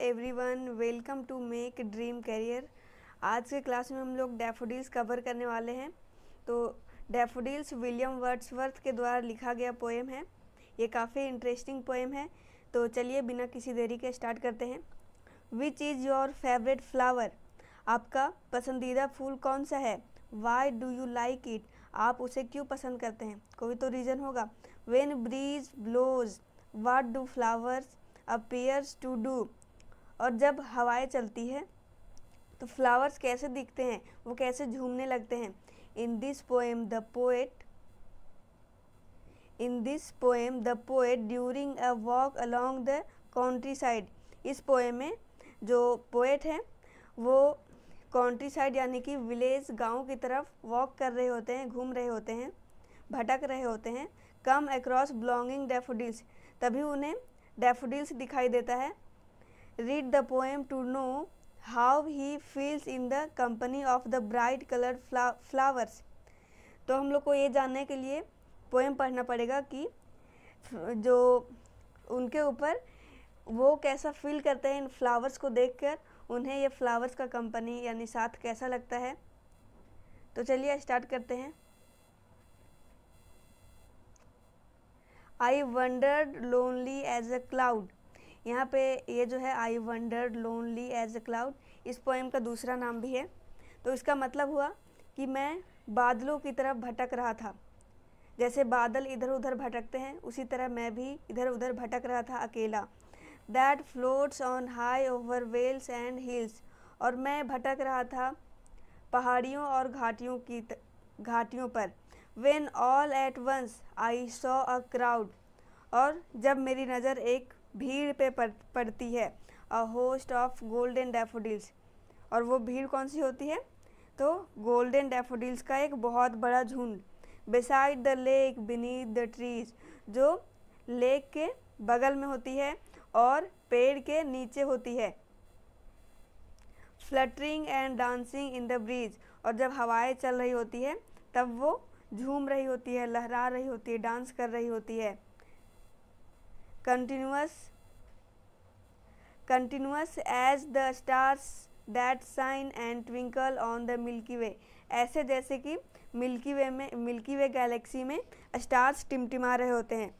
Everyone, welcome to make dream career. आज के class में हम लोग डैफोडिल्स कवर करने वाले हैं। तो डैफोडिल्स विलियम वर्ड्सवर्थ के द्वारा लिखा गया पोएम है। ये काफ़ी इंटरेस्टिंग पोएम है। तो चलिए बिना किसी देरी के स्टार्ट करते हैं। Which is your favourite flower? आपका पसंदीदा फूल कौन सा है? Why do you like it? आप उसे क्यों पसंद करते हैं? कोई तो रीज़न होगा। When breeze blows what do flowers appears to do? और जब हवाएं चलती है तो फ्लावर्स कैसे दिखते हैं, वो कैसे झूमने लगते हैं। In this poem the poet during a walk along the country side. इस पोएम में जो पोएट है वो कंट्री साइड यानी कि विलेज गांव की तरफ वॉक कर रहे होते हैं, घूम रहे होते हैं, भटक रहे होते हैं। कम अक्रॉस बिलोंगिंग डैफोडिल्स, तभी उन्हें डैफोडिल्स दिखाई देता है। Read the poem to know how he feels in the company of the bright colored flowers। तो हम लोग को ये जानने के लिए पोएम पढ़ना पड़ेगा कि जो उनके ऊपर वो कैसा फील करते हैं इन फ्लावर्स को देखकर, उन्हें ये फ्लावर्स का कंपनी यानी साथ कैसा लगता है। तो चलिए स्टार्ट करते हैं। I wondered lonely as a cloud। यहाँ पे ये जो है I wondered lonely as a cloud, इस पोएम का दूसरा नाम भी है। तो इसका मतलब हुआ कि मैं बादलों की तरफ भटक रहा था। जैसे बादल इधर उधर भटकते हैं, उसी तरह मैं भी इधर उधर भटक रहा था अकेला। That floats on high over vales and hills. और मैं भटक रहा था पहाड़ियों और घाटियों पर। When all at once I saw a crowd. और जब मेरी नज़र एक भीड़ पे पड़ती है। A host of golden daffodils. और वो भीड़ कौन सी होती है? तो गोल्डन डैफोडिल्स का एक बहुत बड़ा झुंड। Beside the lake beneath the trees, जो लेक के बगल में होती है और पेड़ के नीचे होती है। Fluttering and dancing in the breeze, और जब हवाएं चल रही होती है तब वो झूम रही होती है, लहरा रही होती है, डांस कर रही होती है। continuous as the stars that shine and twinkle on the Milky Way। ऐसे जैसे कि मिल्की वे गैलेक्सी में स्टार्स टिमटिमा रहे होते हैं।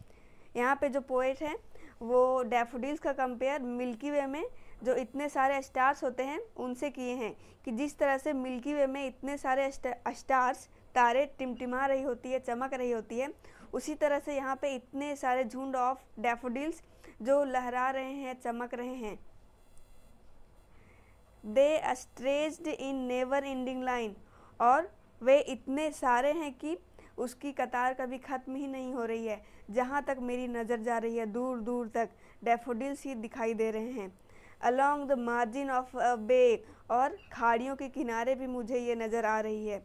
यहाँ पे जो पोएट हैं वो डैफोडिल्स का कंपेयर मिल्की वे में जो इतने सारे स्टार्स होते हैं उनसे किए हैं, कि जिस तरह से मिल्की वे में इतने सारे स्टार्स तारे टिमटिमा रही होती है, चमक रही होती है, उसी तरह से यहाँ पे इतने सारे झुंड ऑफ डैफोडिल्स जो लहरा रहे हैं, चमक रहे हैं। They stretched in never ending line. और वे इतने सारे हैं कि उसकी कतार कभी ख़त्म ही नहीं हो रही है। जहाँ तक मेरी नज़र जा रही है, दूर दूर तक डैफोडिल्स ही दिखाई दे रहे हैं। Along the margin of a bay, और खाड़ियों के किनारे भी मुझे ये नज़र आ रही है।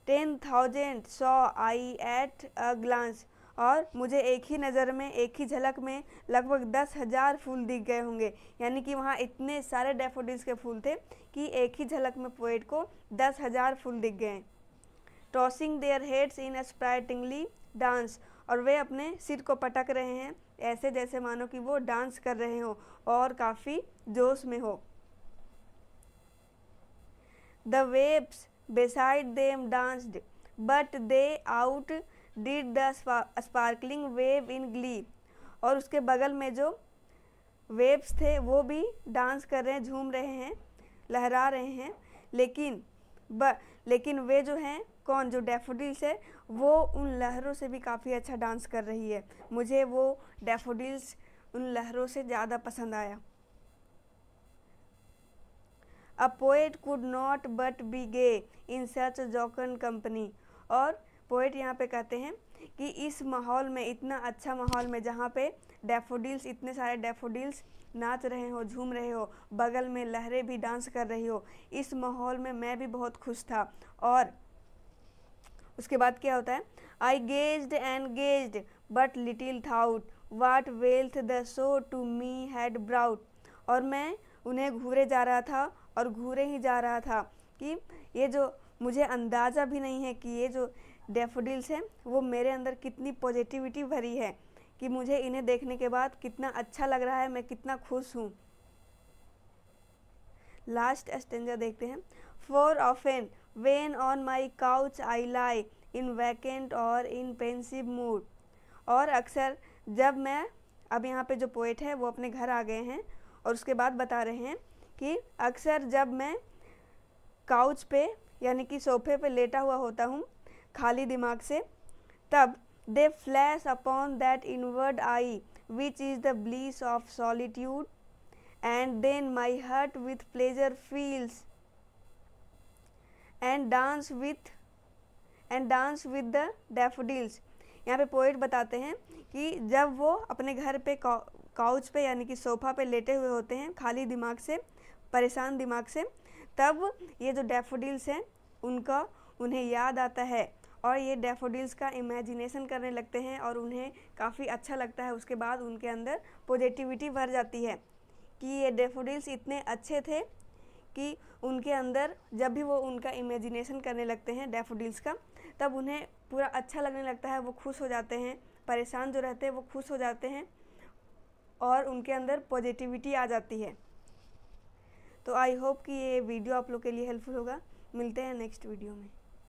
10,000 saw I at a glance, और मुझे एक ही नज़र में, एक ही झलक में लगभग 10,000 फूल दिख गए होंगे। यानी कि वहाँ इतने सारे डैफोडिल्स के फूल थे कि एक ही झलक में पोएट को 10,000 फूल दिख गए। Tossing their heads in a sprightly dance, और वे अपने सिर को पटक रहे हैं ऐसे जैसे मानो कि वो डांस कर रहे हो और काफ़ी जोश में हो। The waves beside them danced, but they outdid the sparkling wave in glee। और उसके बगल में जो वेव्स थे वो भी डांस कर रहे हैं, झूम रहे हैं, लहरा रहे हैं, लेकिन वे जो हैं, कौन, जो डैफोडिल्स है, वो उन लहरों से भी काफ़ी अच्छा डांस कर रही है। मुझे वो डैफोडिल्स उन लहरों से ज़्यादा पसंद आया। A poet could not but be gay in such a jocund company। और पोएट यहाँ पे कहते हैं कि इस माहौल में, इतना अच्छा माहौल में, जहाँ पे डैफोडिल्स, इतने सारे डैफोडिल्स नाच रहे हो, झूम रहे हो, बगल में लहरें भी डांस कर रही हो, इस माहौल में मैं भी बहुत खुश था। और उसके बाद क्या होता है? I gazed and gazed but little thought what wealth the show to me had brought. और मैं उन्हें घूरे जा रहा था और घूरे ही जा रहा था कि ये जो, मुझे अंदाज़ा भी नहीं है कि ये जो डैफोडिल्स हैं वो मेरे अंदर कितनी पॉजिटिविटी भरी है, कि मुझे इन्हें देखने के बाद कितना अच्छा लग रहा है, मैं कितना खुश हूँ। लास्ट स्टेंजा देखते हैं। For often when on my couch I lie in vacant और इन पेंसिव मूड। और अक्सर जब मैं, अब यहाँ पे जो पोएट है वो अपने घर आ गए हैं और उसके बाद बता रहे हैं कि अक्सर जब मैं काउच पे यानी कि सोफे पे लेटा हुआ होता हूँ खाली दिमाग से, तब they flash upon that inward eye which is the bliss of solitude and then my heart with pleasure feels and dance with the daffodils. यहाँ पे पोएट बताते हैं कि जब वो अपने घर पे काउच पे यानी कि सोफ़ा पे लेटे हुए होते हैं खाली दिमाग से, परेशान दिमाग से, तब ये जो डैफोडिल्स हैं उन्हें याद आता है और ये डैफोडिल्स का इमेजिनेशन करने लगते हैं और उन्हें काफ़ी अच्छा लगता है। उसके बाद उनके अंदर पॉजिटिविटी भर जाती है कि ये डैफोडिल्स इतने अच्छे थे कि उनके अंदर जब भी वो उनका इमेजिनेशन करने लगते हैं डैफोडिल्स का, तब उन्हें पूरा अच्छा लगने लगता है, वो खुश हो जाते हैं, परेशान जो रहते हैं वो खुश हो जाते हैं और उनके अंदर पॉजिटिविटी आ जाती है। तो आई होप कि ये वीडियो आप लोग के लिए हेल्पफुल होगा। मिलते हैं नेक्स्ट वीडियो में।